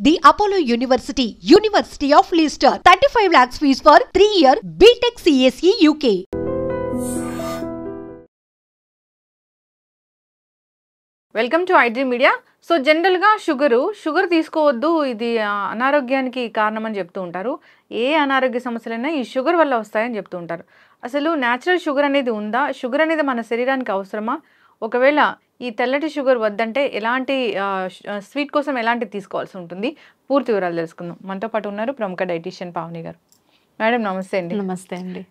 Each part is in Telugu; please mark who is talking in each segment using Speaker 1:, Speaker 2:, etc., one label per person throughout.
Speaker 1: The Apollo University, University of Leicester, 35 lakhs fees for 3-year BTech CSE UK.
Speaker 2: Welcome to iDream media. So జనరల్గా షుగర్ తీసుకోవద్దు, ఇది అనారోగ్యానికి కారణం అని చెప్తూ ఉంటారు. ఏ అనారోగ్య సమస్యలైనా ఈ షుగర్ వల్ల వస్తాయని చెప్తూ ఉంటారు. అసలు న్యాచురల్ షుగర్ అనేది ఉందా? షుగర్ అనేది మన శరీరానికి అవసరమా? ఒకవేళ ఈ తెల్లటి షుగర్ వద్దంటే ఎలాంటి స్వీట్ కోసం ఎలాంటి తీసుకోవాల్సి ఉంటుంది? పూర్తి వివరాలు తెలుసుకుందాం. మనతో పాటు ఉన్నారు ప్రముఖ డైటీషియన్ పావని గారు. మేడం నమస్తే అండి.
Speaker 3: నమస్తే అండి.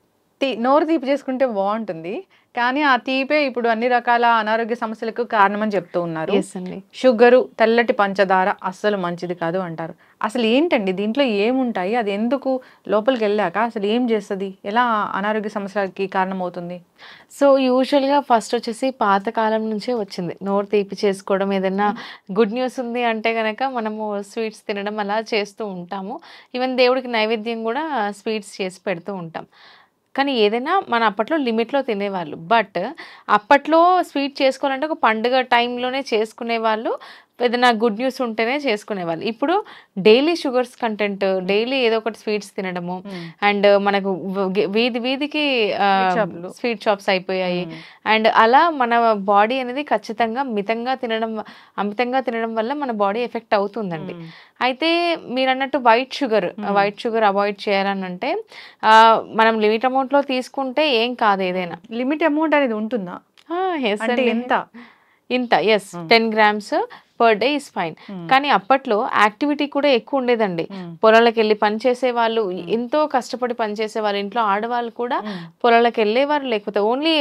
Speaker 2: నోరు తీపి చేసుకుంటే బాగుంటుంది, కానీ ఆ తీపే ఇప్పుడు అన్ని రకాల అనారోగ్య సమస్యలకు కారణమని చెప్తూ ఉన్నారు. షుగరు, తెల్లటి పంచదార అస్సలు మంచిది కాదు అంటారు. అసలు ఏంటండి దీంట్లో ఏముంటాయి? అది ఎందుకు లోపలికి వెళ్ళాక అసలు ఏం చేస్తుంది? ఎలా అనారోగ్య సమస్యలకి కారణమవుతుంది?
Speaker 3: సో యూజువల్గా ఫస్ట్ వచ్చేసి పాతకాలం నుంచే వచ్చింది నోరు తీపి చేసుకోవడం. ఏదైనా గుడ్ న్యూస్ ఉంది అంటే కనుక మనము స్వీట్స్ తినడం అలా చేస్తూ ఉంటాము. ఈవెన్ దేవుడికి నైవేద్యం కూడా స్వీట్స్ చేసి పెడుతూ ఉంటాం. కానీ ఏదైనా మన అప్పట్లో లిమిట్లో తినేవాళ్ళు. బట్ అప్పట్లో స్వీట్ చేసుకోవాలంటే ఒక పండుగ టైంలోనే చేసుకునేవాళ్ళు, ఏదైనా గుడ్ న్యూస్ ఉంటేనే చేసుకునేవాళ్ళు. ఇప్పుడు డైలీ షుగర్స్ కంటెంట్, డైలీ ఏదో ఒకటి స్వీట్స్ తినడము, అండ్ మనకు వీధికి స్వీట్ షాప్స్ అయిపోయాయి. అండ్ అలా మన బాడీ అనేది ఖచ్చితంగా అమితంగా తినడం వల్ల మన బాడీ ఎఫెక్ట్ అవుతుందండి. అయితే మీరు అన్నట్టు వైట్ షుగర్ అవాయిడ్ చేయాలని అంటే మనం లిమిట్ అమౌంట్లో తీసుకుంటే ఏం కాదు. ఏదైనా
Speaker 2: లిమిట్ అమౌంట్ అనేది ఉంటుందా?
Speaker 3: ఇంత 10 grams per day is fine. కానీ అప్పట్లో యాక్టివిటీ కూడా ఎక్కువ ఉండేదండి. పొలాలకు వెళ్ళి పనిచేసే వాళ్ళు, ఎంతో కష్టపడి పనిచేసే వాళ్ళు, ఇంట్లో ఆడవాళ్ళు కూడా పొలాలకు వెళ్ళేవారు. లేకపోతే ఓన్లీ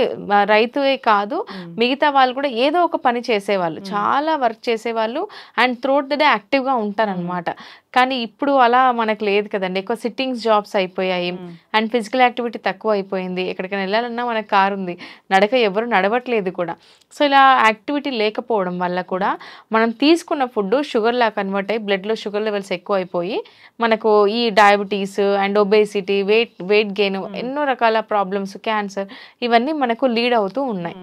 Speaker 3: రైతువే కాదు, మిగతా వాళ్ళు కూడా ఏదో ఒక పని చేసేవాళ్ళు, చాలా వర్క్ చేసేవాళ్ళు అండ్ త్రూఅవుట్ ద డే యాక్టివ్గా ఉంటారనమాట. కానీ ఇప్పుడు అలా మనకు లేదు కదండి. ఎక్కువ సిట్టింగ్స్ జాబ్స్ అయిపోయాయి అండ్ ఫిజికల్ యాక్టివిటీ తక్కువ అయిపోయింది. ఎక్కడికైనా వెళ్ళాలన్నా మనకు కారు ఉంది, నడక ఎవరు నడవట్లేదు కూడా. సో ఇలా యాక్టివిటీ లేకపోవడం వల్ల కూడా మనం తీసుకున్న ఫుడ్ షుగర్లా కన్వర్ట్ అయ్యి బ్లడ్లో షుగర్ లెవెల్స్ ఎక్కువ అయిపోయి మనకు ఈ diabetes and obesity, weight gain, ఎన్నో రకాల ప్రాబ్లమ్స్, క్యాన్సర్, ఇవన్నీ మనకు లీడ్ అవుతూ ఉన్నాయి.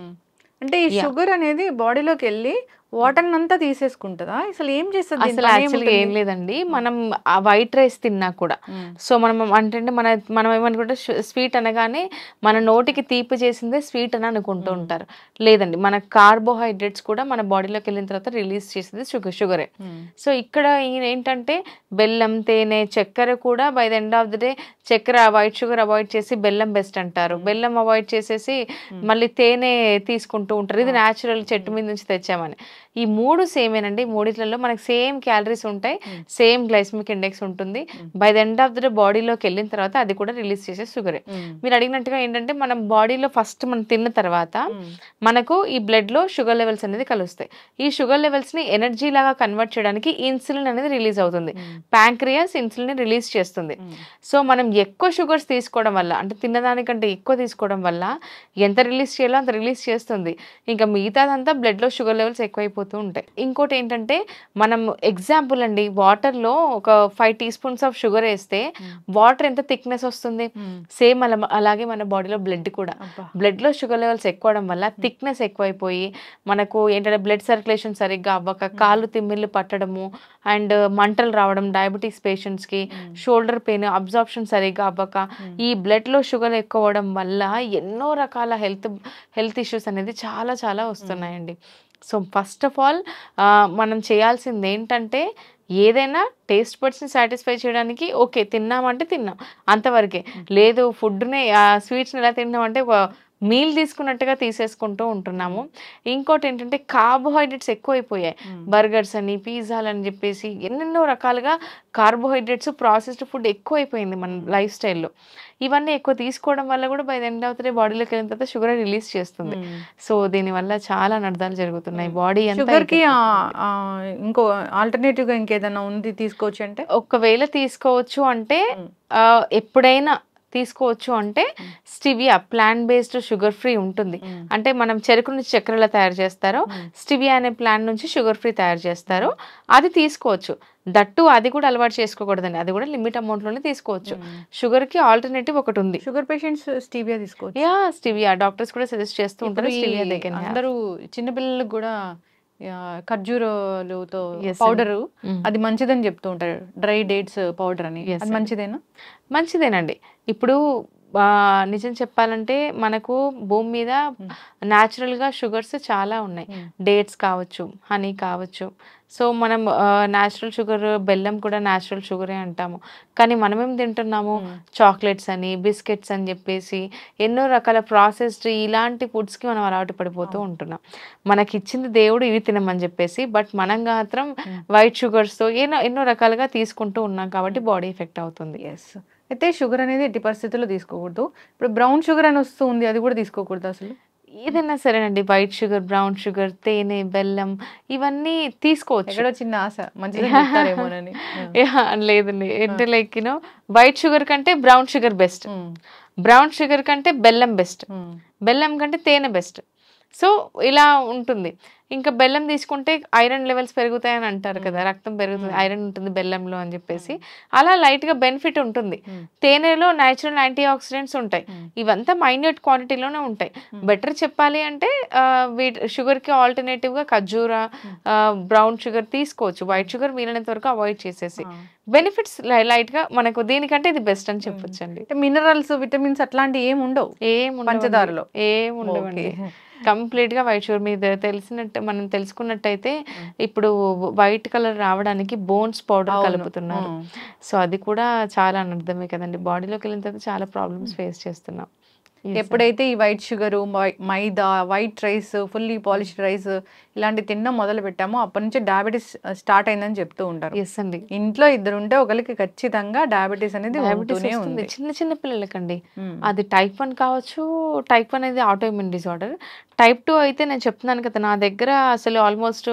Speaker 2: అంటే ఈ షుగర్ అనేది బాడీలోకి వెళ్ళి వాటర్ అంతా తీసేసుకుంటుందా? అసలు ఏం చేస్తుంది?
Speaker 3: అసలు యాక్చువల్గా ఏం లేదండి. మనం ఆ వైట్ రైస్ తిన్నా కూడా, సో మనం ఏమనుకుంటే స్వీట్ అనగానే మన నోటికి తీపి చేసిందే స్వీట్ అని అనుకుంటూ ఉంటారు. లేదండి, మన కార్బోహైడ్రేట్స్ కూడా మన బాడీలోకి వెళ్ళిన తర్వాత రిలీజ్ చేసేది షుగరే. సో ఇక్కడ ఏంటంటే బెల్లం, తేనె, చక్కెర కూడా by the end of the day చక్కెర, వైట్ షుగర్ అవాయిడ్ చేసి బెల్లం బెస్ట్ అంటారు. బెల్లం అవాయిడ్ చేసేసి మళ్ళీ తేనె తీసుకుంటూ ఉంటారు. ఇది న్యాచురల్ చెట్టు మీద నుంచి తెచ్చామని. ఈ మూడు సేమేనండి. మూడిట్లలో మనకి సేమ్ క్యాలరీస్ ఉంటాయి, సేమ్ గ్లైసెమిక్ ఇండెక్స్ ఉంటుంది. By the end of the day బాడీలోకి వెళ్ళిన తర్వాత అది కూడా రిలీజ్ చేసే షుగరే. మీరు అడిగినట్టుగా ఏంటంటే మనం బాడీలో ఫస్ట్ మనం తిన్న తర్వాత మనకు ఈ బ్లడ్ లో షుగర్ లెవెల్స్ అనేది కలుస్తాయి. ఈ షుగర్ లెవెల్స్ ని ఎనర్జీ లాగా కన్వర్ట్ చేయడానికి ఇన్సులిన్ అనేది రిలీజ్ అవుతుంది. ప్యాంక్రియాస్ ఇన్సులిన్ రిలీజ్ చేస్తుంది. సో మనం ఎక్కువ షుగర్స్ తీసుకోవడం వల్ల, అంటే తిన్నదానికంటే ఎక్కువ తీసుకోవడం వల్ల ఎంత రిలీజ్ చేయాలో అంత రిలీజ్ చేస్తుంది. ఇంకా మిగతాదంతా బ్లడ్ లో షుగర్ లెవెల్స్ ఎక్కువైపోతూ ఉంటాయి. ఇంకోటి ఏంటంటే మనం ఎగ్జాంపుల్ అండి, వాటర్ లో ఒక 5 teaspoons ఆఫ్ షుగర్ వేస్తే వాటర్ ఎంత థిక్నెస్ వస్తుంది? సేమ్ అలాగే మన బాడీలో బ్లడ్ లో షుగర్ లెవెల్స్ ఎక్కువడం వల్ల థిక్నెస్ ఎక్కువైపోయి మనకు ఏంటంటే బ్లడ్ సర్క్యులేషన్ సరిగ్గా అవ్వక కాళ్ళు తిమ్మిళ్ళు పట్టడము అండ్ మంటలు రావడం, డయాబెటీస్ పేషెంట్స్ కి షోల్డర్ పెయిన్, అబ్జార్ప్షన్ సరిగ్గా అవ్వక, ఈ బ్లడ్ లో షుగర్ ఎక్కువ అవడం వల్ల ఎన్నో రకాల హెల్త్ ఇష్యూస్ అనేది చాలా చాలా వస్తున్నాయండి. సో ఫస్ట్ ఆఫ్ ఆల్ మనం చేయాల్సింది ఏంటంటే, ఏదైనా టేస్ట్ బడ్స్ని సాటిస్ఫై చేయడానికి ఓకే తిన్నామంటే తిన్నాం అంతవరకే. లేదు ఫుడ్ని స్వీట్స్ని ఎలా తిన్నామంటే ఒక మీల్ తీసుకున్నట్టుగా తీసేసుకుంటూ ఉంటున్నాము. ఇంకోటి ఏంటంటే కార్బోహైడ్రేట్స్ ఎక్కువైపోయాయి. బర్గర్స్ అని, పిజ్జాలు అని చెప్పేసి ఎన్నెన్నో రకాలుగా కార్బోహైడ్రేట్స్, ప్రాసెస్డ్ ఫుడ్ ఎక్కువైపోయింది మన లైఫ్ స్టైల్లో. ఇవన్నీ ఎక్కువ తీసుకోవడం వల్ల కూడా by the end of the day బాడీలోకి వెళ్ళిన తర్వాత షుగర్ రిలీజ్ చేస్తుంది. సో దీనివల్ల చాలా నర్థాలు జరుగుతున్నాయి. బాడీ
Speaker 2: షుగర్కి ఇంకో ఆల్టర్నేటివ్గా ఇంకేదైనా ఉంది తీసుకోవచ్చు అంటే?
Speaker 3: ఒకవేళ తీసుకోవచ్చు అంటే ఎప్పుడైనా తీసుకోవచ్చు అంటే stevia, plant based sugar free ఉంటుంది. అంటే మనం చెరుకు నుంచి చక్కెరలా తయారు చేస్తారో, స్టివియా అనే ప్లాంట్ నుంచి షుగర్ ఫ్రీ తయారు చేస్తారు. అది తీసుకోవచ్చు. దట్టు అది కూడా అలవాటు చేసుకోకూడదండి, అది కూడా లిమిట్ అమౌంట్ లోనే తీసుకోవచ్చు. షుగర్ కి ఆల్టర్నేటివ్ ఒకటి ఉంది.
Speaker 2: షుగర్ పేషెంట్స్ స్టివియా తీసుకోవచ్చు.
Speaker 3: స్టివియా డాక్టర్స్ కూడా సజెస్ట్ చేస్తూ ఉంటారు.
Speaker 2: అందరూ చిన్నపిల్లలకు కూడా ఖర్జూరాలతో
Speaker 3: Yes,
Speaker 2: పౌడరు
Speaker 3: Mm.
Speaker 2: అది మంచిదని చెప్తూ ఉంటారు, డ్రై డేట్స్ పౌడర్ అని.
Speaker 3: Yes,
Speaker 2: అది మంచిదేనా?
Speaker 3: మంచిదేనండి. ఇప్పుడు నిజం చెప్పాలంటే మనకు భూమి మీద
Speaker 2: Mm.
Speaker 3: న్యాచురల్గా షుగర్స్ చాలా ఉన్నాయి.
Speaker 2: Mm.
Speaker 3: డేట్స్ కావచ్చు, హనీ కావచ్చు. సో మనం న్యాచురల్ షుగర్, బెల్లం కూడా న్యాచురల్ షుగరే అంటాము. కానీ మనమేం తింటున్నాము, చాక్లెట్స్ అని, బిస్కెట్స్ అని చెప్పేసి ఎన్నో రకాల ప్రాసెస్డ్ ఇలాంటి ఫుడ్స్కి మనం అలవాటు పడిపోతూ ఉంటున్నాం. మనకి ఇచ్చింది దేవుడు ఇవి తినమని చెప్పేసి, బట్ మనం మాత్రం వైట్ షుగర్స్తో ఎన్నో రకాలుగా తీసుకుంటూ ఉన్నాం కాబట్టి బాడీ ఎఫెక్ట్ అవుతుంది.
Speaker 2: ఎస్. అయితే షుగర్ అనేది ఎట్టి పరిస్థితుల్లో తీసుకోకూడదు. ఇప్పుడు బ్రౌన్ షుగర్ అని వస్తుంది, అది కూడా తీసుకోకూడదు అసలు?
Speaker 3: ఏదైనా సరేనండి, వైట్ షుగర్, బ్రౌన్ షుగర్, తేనె, బెల్లం ఇవన్నీ తీసుకోవచ్చు.
Speaker 2: ఎక్కడో చిన్న ఆశ మంచిగా చెప్తారేమోనని.
Speaker 3: లేదండి, అంటే లైక్ వైట్ షుగర్ కంటే brown sugar best, brown sugar కంటే బెల్లం బెస్ట్, బెల్లం కంటే తేనె బెస్ట్. సో ఇలా ఉంటుంది. ఇంకా బెల్లం తీసుకుంటే ఐరన్ లెవెల్స్ పెరుగుతాయని అంటారు కదా, రక్తం పెరుగుతుంది, ఐరన్ ఉంటుంది బెల్లంలో అని చెప్పేసి, అలా లైట్గా బెనిఫిట్ ఉంటుంది. తేనెలో న్యాచురల్ యాంటీ ఆక్సిడెంట్స్ ఉంటాయి, ఇవంతా మైన్యూట్ క్వాంటిటీలోనే ఉంటాయి. బెటర్ చెప్పాలి అంటే షుగర్కి ఆల్టర్నేటివ్గా ఖర్జూర, బ్రౌన్ షుగర్ తీసుకోవచ్చు. వైట్ షుగర్ వీలైనంత వరకు అవాయిడ్ చేసేసి బెనిఫిట్స్ లైట్గా మనకు దీనికంటే ఇది బెస్ట్ అని చెప్పొచ్చు అండి.
Speaker 2: మినరల్స్, విటమిన్స్ అట్లాంటివి ఏమి ఉండవు పంచదారలో,
Speaker 3: ఏముండవండి. కంప్లీట్ గా వైట్ షుగర్ మీద మనం తెలుసుకున్నట్టయితే ఇప్పుడు వైట్ కలర్ రావడానికి బోన్స్ పౌడర్ కలుపుతున్నారు. సో అది కూడా చాలా అనర్థమే కదండి. బాడీలోకి వెళ్ళిన తర్వాత చాలా ప్రాబ్లమ్స్ ఫేస్ చేస్తున్నాం.
Speaker 2: ఎప్పుడైతే ఈ white sugar, maida, white rice, fully polished rice ఇలాంటి తినడం మొదలు పెట్టామో అప్పటి నుంచి డయాబెటీస్ స్టార్ట్ అయిందని చెప్తూ ఉంటారు.
Speaker 3: ఎస్ అండి.
Speaker 2: ఇంట్లో ఇద్దరు ఉంటే ఒకరికి ఖచ్చితంగా డయాబెటీస్ అనేది
Speaker 3: ఉంది. చిన్న చిన్న పిల్లలకండి అది టైప్ 1 కావచ్చు. టైప్ 1 అనేది ఆటోఇమ్యూన్ డిజార్డర్. టైప్ 2 అయితే నేను చెప్తున్నాను కదా, నా దగ్గర అసలు ఆల్మోస్ట్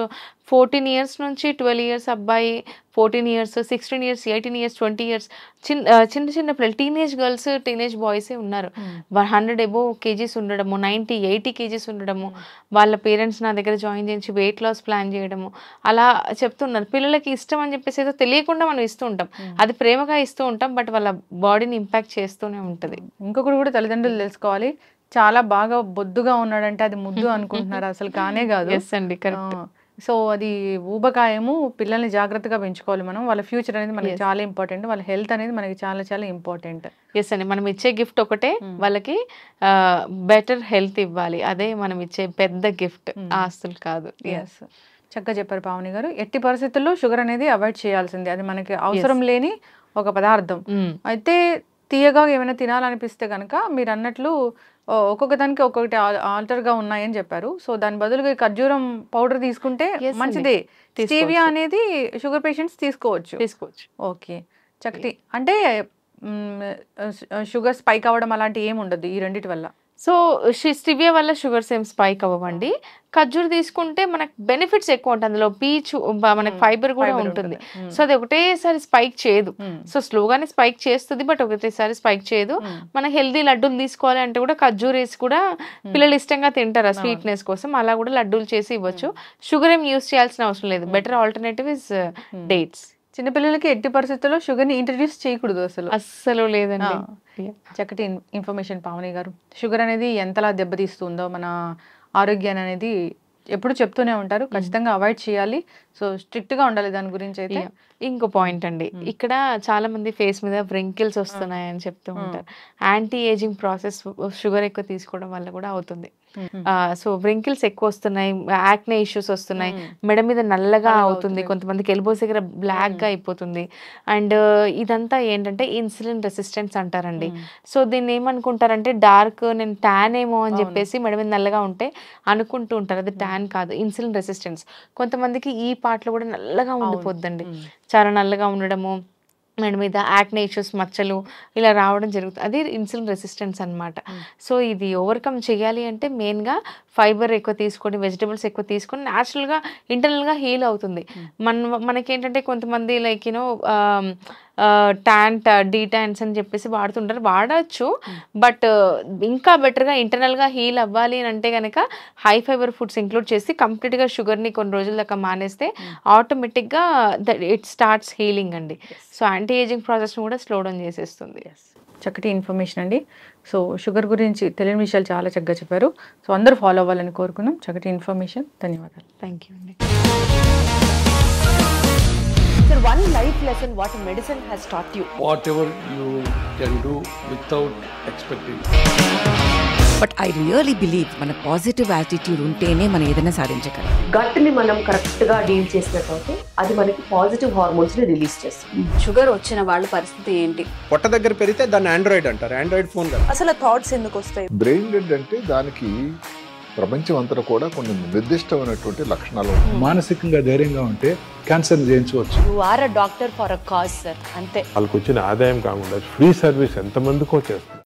Speaker 3: 14 ఇయర్స్ నుంచి 12 ఇయర్స్ అబ్బాయి, 14 ఇయర్స్, 16 ఇయర్స్, 18 ఇయర్స్, 20 ఇయర్స్ చిన్న చిన్న పిల్లలు, టీనేజ్ గర్ల్స్, టీనేజ్ బాయ్సే ఉన్నారు. 100 అబోవ్ కేజీస్ ఉండడము, 90, 80 కేజీస్ ఉండడము, వాళ్ళ పేరెంట్స్ నా దగ్గర జాయిన్ చేయించి వెయిట్ లాస్ ప్లాన్ చేయడము, అలా చెప్తున్నారు. పిల్లలకి ఇష్టం అని చెప్పేసి ఏదో తెలియకుండా మనం ఇస్తూ ఉంటాం, అది ప్రేమగా ఇస్తూ ఉంటాం, బట్ వాళ్ళ బాడీని ఇంపాక్ట్ చేస్తూనే ఉంటుంది.
Speaker 2: ఇంకొకటి కూడా తల్లిదండ్రులు తెలుసుకోవాలి, చాలా బాగా బొద్దుగా ఉన్నాడంటే అది ముద్దు అనుకుంటున్నారు, అసలు కానే కాదు.
Speaker 3: ఎస్ అండి, కరెక్ట్.
Speaker 2: సో అది ఊబకాయము. పిల్లల్ని జాగ్రత్తగా పెంచుకోవాలి మనం. వాళ్ళ ఫ్యూచర్ అనేది మనకి చాలా ఇంపార్టెంట్, వాళ్ళ హెల్త్ అనేది మనకి చాలా చాలా ఇంపార్టెంట్.
Speaker 3: ఎస్ అండి, మనం ఇచ్చే గిఫ్ట్ ఒకటే, వాళ్ళకి బెటర్ హెల్త్ ఇవ్వాలి, అదే మనం ఇచ్చే పెద్ద గిఫ్ట్, ఆస్తులు కాదు.
Speaker 2: ఎస్, చక్కగా చెప్పారు పావని గారు. ఎట్టి పరిస్థితుల్లో షుగర్ అనేది అవాయిడ్ చేయాల్సిందే, అది మనకి అవసరం లేని ఒక పదార్థం. అయితే తీయగా ఏమైనా తినాలనిపిస్తే కనుక మీరు అన్నట్లు ఒక్కొక్క దానికి ఒక్కొక్కటి ఆల్టర్గా ఉన్నాయని చెప్పారు. సో దాని బదులుగా ఖర్జూరం పౌడర్ తీసుకుంటే మంచిదే. స్టీవియా అనేది షుగర్ పేషెంట్స్ తీసుకోవచ్చు. ఓకే, చక్కటి. అంటే షుగర్ స్పైక్ అవ్వడం అలాంటి ఏమి ఉండదు ఈ రెండిటి వల్ల.
Speaker 3: సో స్టివియా వల్ల షుగర్స్ ఏం స్పైక్ అవ్వండి. ఖర్జూర్ తీసుకుంటే మనకు బెనిఫిట్స్ ఎక్కువ ఉంటుంది, అందులో పీచు, మనకు ఫైబర్ కూడా ఉంటుంది. సో అది ఒకటేసారి స్పైక్ చేయదు, సో స్లోగానే స్పైక్ చేస్తుంది, బట్ ఒకటేసారి స్పైక్ చేయదు. మన హెల్దీ లడ్డూలు తీసుకోవాలి అంటే కూడా ఖర్జూర్ వేసి కూడా పిల్లలు ఇష్టంగా తింటారు ఆ స్వీట్నెస్ కోసం, అలా కూడా లడ్డూలు చేసి ఇవ్వచ్చు. షుగర్ ఏం యూస్ చేయాల్సిన అవసరం లేదు, బెటర్ ఆల్టర్నేటివ్ ఇస్ డేట్స్.
Speaker 2: చిన్నపిల్లలకి ఎట్టి పరిస్థితుల్లో షుగర్ని ఇంట్రడ్యూస్ చేయకూడదు, అస్సలు
Speaker 3: లేదండి.
Speaker 2: చక్కటి ఇన్ఫర్మేషన్ పావని గారు. షుగర్ అనేది ఎంతలా దెబ్బతీస్తుందో మన ఆరోగ్యాన్ని అనేది ఎప్పుడు చెప్తూనే ఉంటారు, ఖచ్చితంగా అవాయిడ్ చేయాలి. సో స్ట్రిక్ట్ గా ఉండాలి దాని గురించి. అయితే
Speaker 3: ఇంకో పాయింట్ అండి, ఇక్కడ చాలా మంది ఫేస్ మీద వ్రింకిల్స్ వస్తున్నాయి అని చెప్తూ ఉంటారు. యాంటీ ఏజింగ్ ప్రాసెస్ షుగర్ ఎక్కువ తీసుకోవడం వల్ల కూడా అవుతుంది. సో వ్రింకిల్స్ ఎక్కువ వస్తున్నాయి, యాక్నే ఇష్యూస్ వస్తున్నాయి, మెడ మీద నల్లగా అవుతుంది, కొంతమందికి ఎల్బోస్ దగ్గర బ్లాక్ గా అయిపోతుంది. అండ్ ఇదంతా ఏంటంటే ఇన్సులిన్ రెసిస్టెన్స్ అంటారండి. సో దీన్ని ఏమనుకుంటారంటే డార్క్, నేను ట్యాన్ ఏమో అని చెప్పేసి మెడ మీద నల్లగా ఉంటే అనుకుంటూ ఉంటారు, అది ట్యాన్ కాదు, ఇన్సులిన్ రెసిస్టెన్స్. కొంతమందికి ఈ పార్ట్లో కూడా నల్లగా ఉండిపోద్దండి, చాలా నల్లగా ఉండడము, మెడ మీద యాక్నే ఇష్యూస్, మచ్చలు ఇలా రావడం జరుగుతుంది, అది ఇన్సులిన్ రెసిస్టెన్స్ అనమాట. సో ఇది ఓవర్కమ్ చేయాలి అంటే మెయిన్గా ఫైబర్ ఎక్కువ తీసుకొని, వెజిటబుల్స్ ఎక్కువ తీసుకొని న్యాచురల్గా ఇంటర్నల్గా హీల్ అవుతుంది. మనకేంటంటే కొంతమంది లైక్ డీటాన్స్ అని చెప్పేసి వాడుతుంటారు, వాడచ్చు, బట్ ఇంకా బెటర్గా ఇంటర్నల్గా హీల్ అవ్వాలి అని అంటే కనుక హై ఫైబర్ ఫుడ్స్ ఇంక్లూడ్ చేసి కంప్లీట్గా షుగర్ని కొన్ని రోజుల దాకా మానేస్తే ఆటోమేటిక్గా ఇట్ స్టార్ట్స్ హీలింగ్ అండి. సో యాంటీ ఏజింగ్ ప్రాసెస్ని కూడా స్లో డౌన్ చేసేస్తుంది.
Speaker 2: చక్కటి ఇన్ఫర్మేషన్ అండి. సో షుగర్ గురించి తెలియని విషయాలు చాలా చక్కగా చెప్పారు. సో అందరూ ఫాలో అవ్వాలని కోరుకున్నాం. చక్కటి ఇన్ఫర్మేషన్. ధన్యవాదాలు.
Speaker 3: థ్యాంక్ యూ అండి.
Speaker 4: Sir, one life lesson what medicine has taught you.
Speaker 5: Whatever you can do without expecting.
Speaker 6: But I really believe మన పాజిటివ్ యాటిట్యూడ్ ఉంటేనే మనం ఏదైనా సాధించగలం.
Speaker 4: గట్ ని మనం కరెక్ట్ గా డీల్ చేసినట్లయితే అది మనకి పాజిటివ్ హార్మోన్స్ ని రిలీజ్ చేస్తుంది.
Speaker 7: షుగర్ వచ్చిన వాళ్ళ పరిస్థితి ఏంటి?
Speaker 8: పొట్ట దగ్గర పెరిగితే దాన్ని ఆండ్రాయిడ్ అంటారు, ఆండ్రాయిడ్ ఫోన్ కదా.
Speaker 4: అసలు థాట్స్ ఎందుకు వస్తాయి?
Speaker 9: బ్రెయిన్ డెడ్ అంటే దానికి ప్రపంచం అంతా కూడా కొన్ని నిర్దిష్టమైనటువంటి లక్షణాలు.
Speaker 10: మానసికంగా ధైర్యంగా ఉంటే క్యాన్సర్ జయించవచ్చు.
Speaker 4: You are a doctor for a cause sir, అంతే.
Speaker 11: వాళ్ళకి వచ్చిన ఆదాయం కాకుండా ఫ్రీ సర్వీస్ ఎంతమందికో చేస్తారు.